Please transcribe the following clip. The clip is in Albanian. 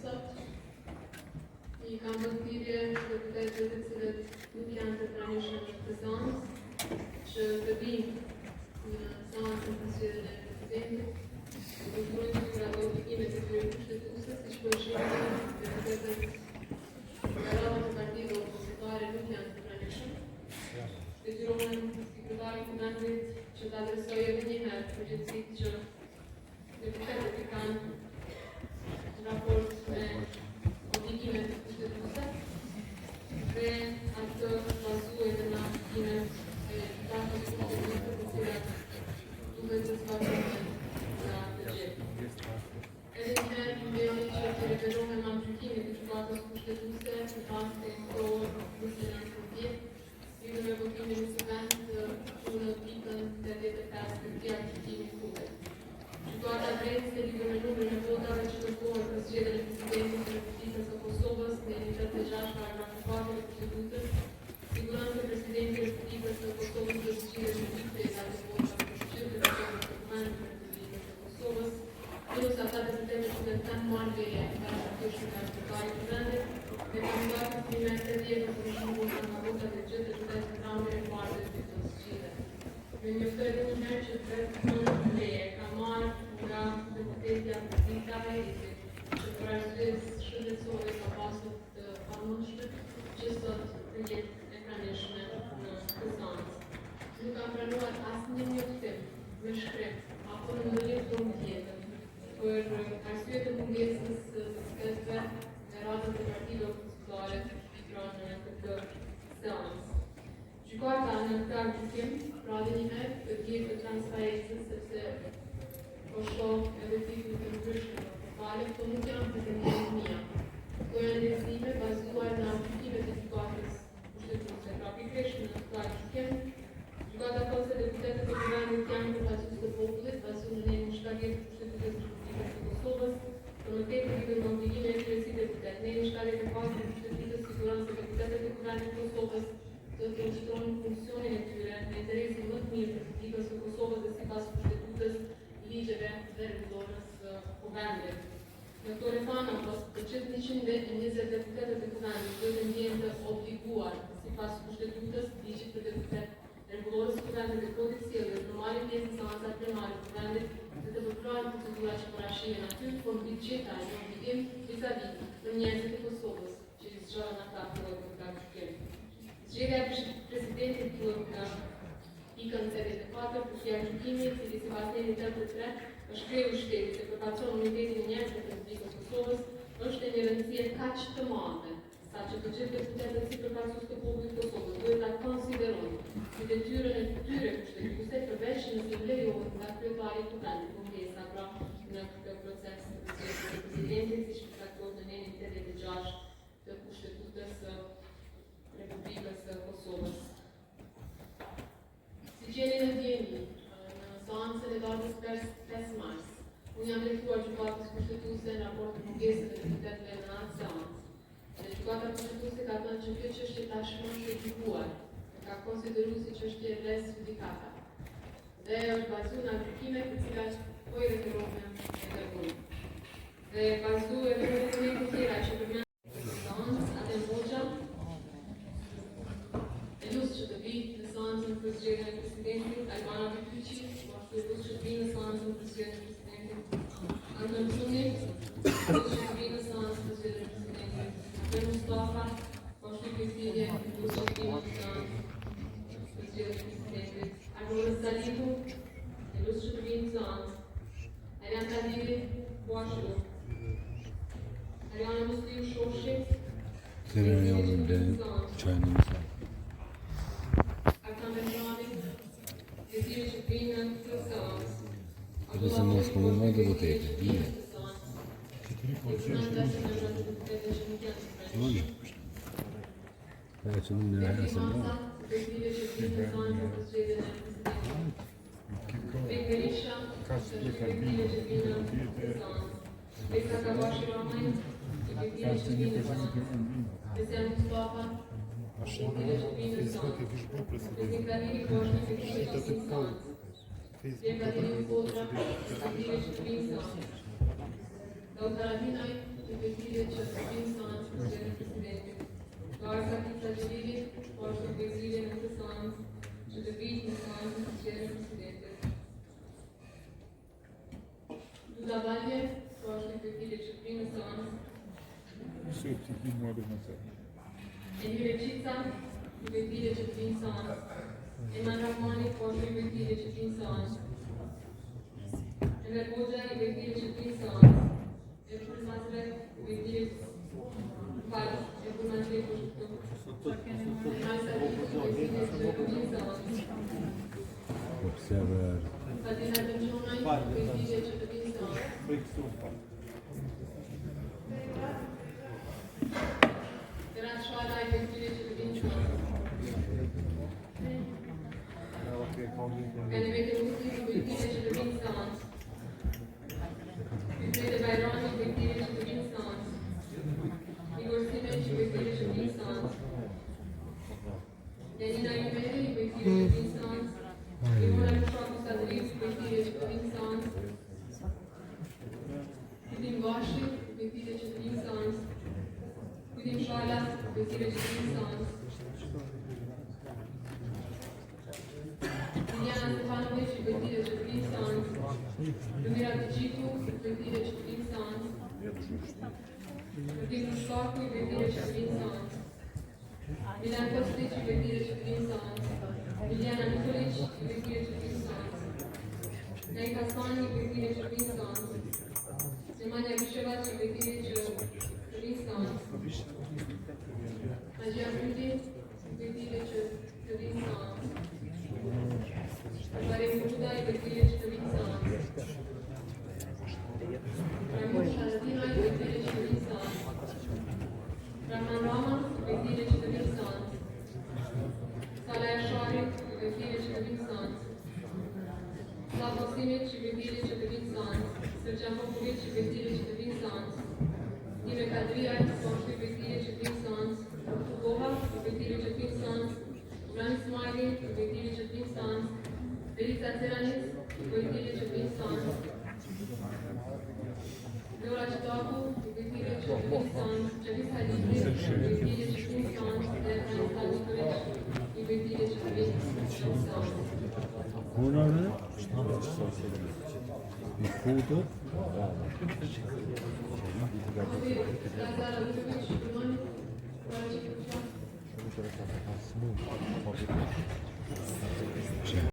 Sot i kam vëndtirje deputetëve të cilët nuk janë të pranishëm në këtë seancë, që të vinë në seancën për zgjedhjen e presidentit, të punojnë për ratifikimet e tyre kushtetuese, siç po e shihni, deputetët nga radha të partive opozitare nuk janë të pranishëm. Detyrohen sekretari i Kuvendit që të adresojë edhe një herë përgjegjësitë që deputetët i kanë raport me obligimet kushtetuese dhe atë bazuar në obligimet e datës kushtetuese të cilat duhet të zbatohen nga të gjithë. Edhe një herë mbylli që të referohen nga gjykimit i gjykatës kushtetuese në bazë të kohë Bruxelles përpjet, lidhur me votimin e së në pikën 85 të këtij gjykimi kuve. Gjykata vret se lidhur me numrin e votave që kërkohen për zgjedhjen e presidentit të Republikës së Kosovës në 86 paragrafi 4 të Kushtetues, siguron se presidenti i Republikës së Kosovës do të zgjidhet në ftesa të votave për zgjedhjen e Parlamentit të Republikës së Kosovës, minus ata deputetët që kanë marrëdhënie nga shërbëtorët e sekretari të vendit, me kandidatët prime të tjerë për shumicën nga votat e gjithë deputetëve të raundit të parë të ditës zgjedhje. Me njoftoj edhe një herë që vetë leje ka marrë nga deputetja Vitaj, që për arsye shëndetësore ka pasur të pamundshme që sot të jetë e pranishme në këtë seancë. Nuk kam pranuar asnjë njoftim me shkrim apo në ndonjë formë tjetër për arsye të mungesës së deputetëve në radhën e partive opozitare i pranë në këtë seancë. Gjykata në këtë gjykim pra dhe një herë të tjerë të transparencës, sepse po shoh edhe titull të ndryshme në portale, këto nuk janë pretendimet mia. Këto janë lexime bazuar në gjykimet e gjykatës kushtetuese. Pra pikërisht në këtë gjykim, gjykata thotë se deputetët e Kuvendit janë përfaqësues të popullit, bazuar në një shkatje të Kushtetues së Republikës së Kosovës, për më tepër lidhur me obligimet e tyre si deputet. Në një shkatje të pasur të Kushtetues siguron se deputetët e Kuvendit të Kosovës do të përshkruajnë funksionin e tyre në interesin më të mirë të Republikës së Kosovës dhe sipas kushtetues, ligjeve dhe rregullorës së Kuvendit. Në këto rrethana, të gjithë 120 deputetët e Kuvendit duhet të ndjehen të obliguar sipas kushtetues, ligjit për deputet, rregullorës së Kuvendit dhe kodit sjelljes për marrjen pjesë në seancat plenare të Kuvendit dhe të përkrahën procedura që parashihen aty, por mbi të gjitha një obligim vis-a-vis për njerëzit e Kosovës që i zgjohen ata për këtë gjykim. Zgjedhja e presidentit duhet nga pikën 84 për fjalë gjykimi, i cili sipas nenit 83 është kreu i shtetit që përfaqëson unitetin e njerëzve të Republikës së Kosovës, është e një rëndësie kaq të madhe, saqë të gjithë deputetët si përfaqësues të popullit të Kosovës duhet ta konsiderojnë si detyrën e tyre kushtetuese, përveç nëse lejohet nga kryetari i Kuvendit mungesa pra në këtë proces të zgjedhjes së presidentit, siç përcaktohet në nenin 86 të Kushtetues së Republikës së Kosovës. Si gjeni në djeni, në seancën e datës 5 mars, unë jam drejtuar gjykatës kushtetuese në raport të mungesës së deputetëve në atë seancë. Dhe gjykata kushtetuese ka thënë që kjo çështje tashmë është e gjykuar, ka konsideruar si çështje res judicata. Dhe është bazuar në gjykime të cilat po i referohem edhe unë. Dhe bazuar në dokumente të tjera që përmend për zgjedhjen e presidentit, Albana Bytyqi, ashtu e që të vinë në seancën për zgjedhjen e presidentit, Arnën Xhuni, që të vinë në seancën për zgjedhjen e presidentit, Afer Mustafa, ashtu që të vinë në seancën për zgjedhjen e presidentit, Arnën Salihu, që të vinë në seancë, Arian Kadiri, Boashlu, Ariana Musliu Shoshi, që të vinë në seancë. Questo non è come modo potete dire. C'è un Lautar Haradinaj, i përgjigjet që të vinë seancë të zgjedhjen e presidentit. Garza Fica Xhelili, është i përgjigje në këtë seancë që të vinë në seancën të zgjedhjen e presidentit. Duda Balje, është i përgjigje që të vinë në seancë. Emir Reqica, i përgjigje që të vinë në seancë. Eman Rahmani, është i përgjigje që të vinë në seancë. Enver Hoxha, i përgjigje që të vinë në seancë. Ebul Masre, i përgjigje Ebul Masre, i përgjigje Observer. Fatina Dëmshonaj, i përgjigje që të vinë në seancë. Berat Shala, i përgjigje që të vinë në seancë. Benemet Rusi, i përgjigje që të vinë në seancë. Hysete Bajrami, i përgjigje që të vinë në seancë. Igor Simeq, i përgjigje që të vinë në seancë. Janina Jumeri, i përgjigje që të vinë në seancë. Imona Lushaku Sadri, i përgjigje që të vinë në seancë. Fitim Vashi, i përgjigje që të vinë në seancë. Fitim Shala, i përgjigje që të vinë në seancë. Liliana Stefanović, i përgjigje që të vinë në seancë. Lumira Biqitu, i përgjigje që të vinë në seancë. Fitim Rushkaku, i përgjigje që të vinë në seancë. Milan Kostić, i përgjigje që të vinë në seancë. Liliana Nikolić, i përgjigje që të vinë në seancë. Naik Hasani, i përgjigje që të vinë në seancë. Nemanja Vishevac, i përgjigje që të vinë në seancë. Haxhia Fryti, i përgjigje që të vinë në seancë. Barem Buda, i përgjigje që të vinë në seancë. Ramon Haradinaj, i përgjigje që të vinë në seancë. Rahman Rama, i përgjigje që të vinë në seancë. Sala Ershari, i përgjigje që të vinë në seancë. Slavo Simić, i përgjigje që të vinë në seancë. Sërgjan Popović, i përgjigje që të vinë në seancë. Nime Kadriaj, është i përgjigje që të vinë në seancë. Boha, i përgjigje që të vinë në seancë. Ibrahim Ismaili, i përgjigje që të vinë në seancë. Verica Ceranic, i përgjigje që të vinë në seancë. Lora Qitaku, i përgjigje që të vinë në seancë. Xhavis Haliqi, i përgjigje që të vinë në seancë. Dhe Franistan Nikolić, i përgjigje që të vinë në seancë. Bunları bir kutu. Lazar Aluković, Roman,